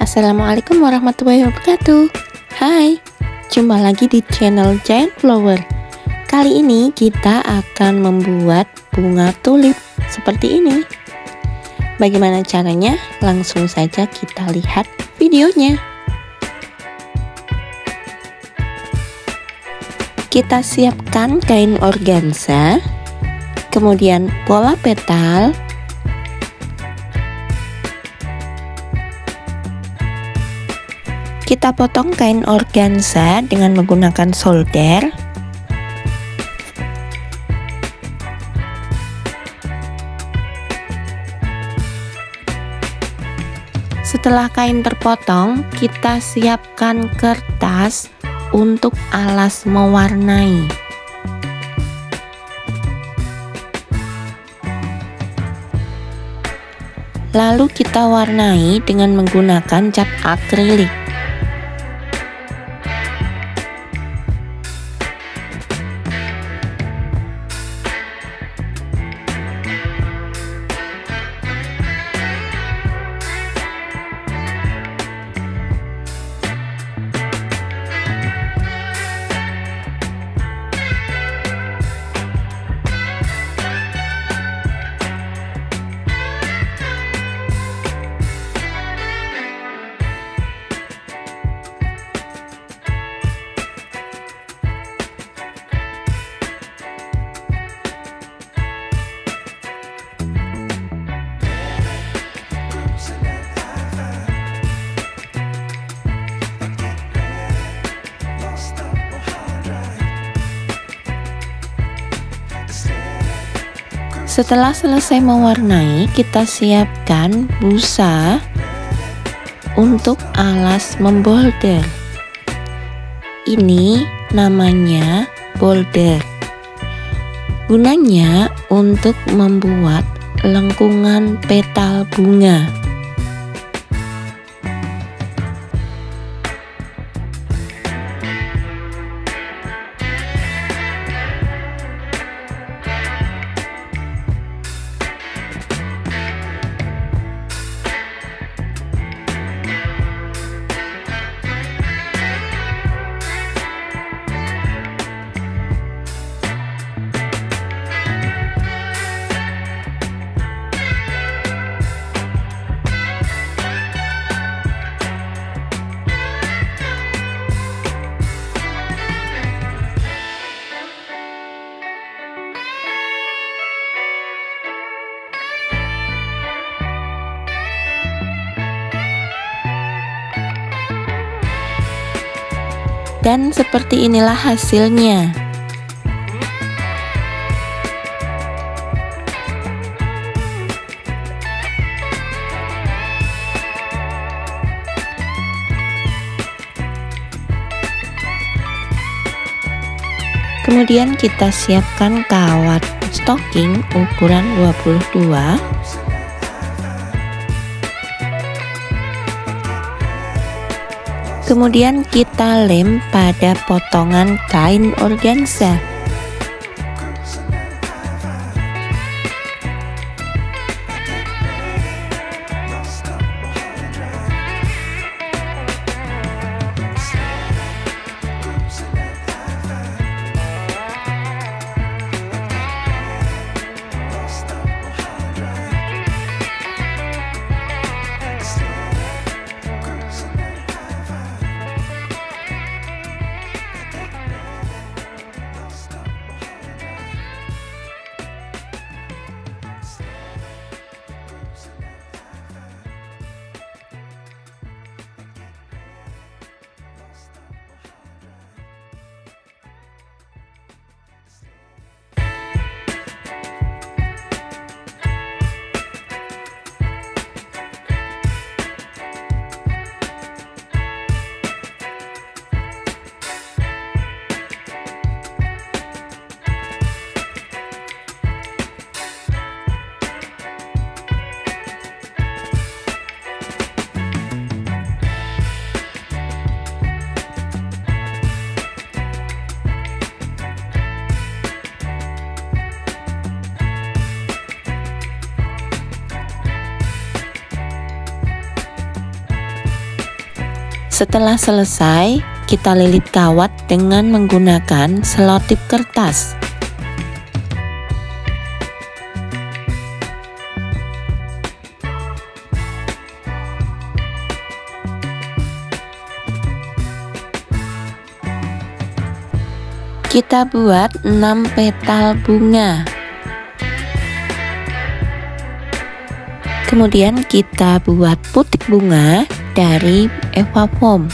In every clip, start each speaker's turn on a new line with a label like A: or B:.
A: Assalamualaikum warahmatullahi wabarakatuh. Hai, jumpa lagi di channel Giant Flower. Kali ini kita akan membuat bunga tulip seperti ini. Bagaimana caranya? Langsung saja kita lihat videonya. Kita siapkan kain organza, kemudian bola petal, kita potong kain organza dengan menggunakan solder. Setelah kain terpotong, kita siapkan kertas untuk alas mewarnai. Lalu kita warnai dengan menggunakan cat akrilik. Setelah selesai mewarnai, kita siapkan busa untuk alas membolder. Ini namanya bolder. Gunanya untuk membuat lengkungan petal bunga. Dan seperti inilah hasilnya. Kemudian kita siapkan kawat stocking ukuran 22. Kemudian kita lem pada potongan kain organza. Setelah selesai, kita lilit kawat dengan menggunakan selotip kertas. Kita buat 6 petal bunga. Kemudian kita buat putik bunga dari Eva Foam.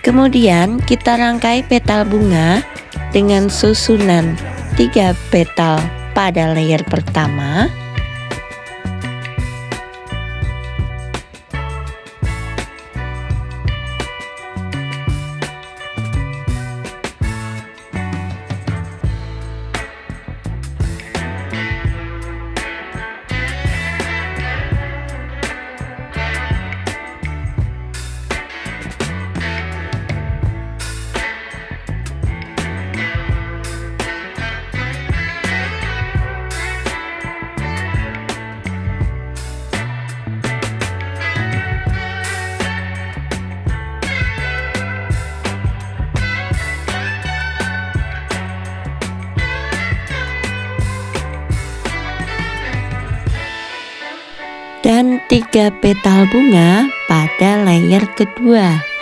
A: Kemudian kita rangkai petal bunga dengan susunan 3 petal pada layer pertama, dan 3 petal bunga pada layer kedua.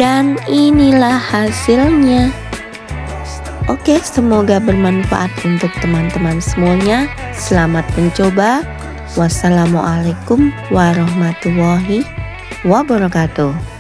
A: Dan inilah hasilnya. Oke, semoga bermanfaat untuk teman-teman semuanya. Selamat mencoba. Wassalamualaikum warahmatullahi wabarakatuh.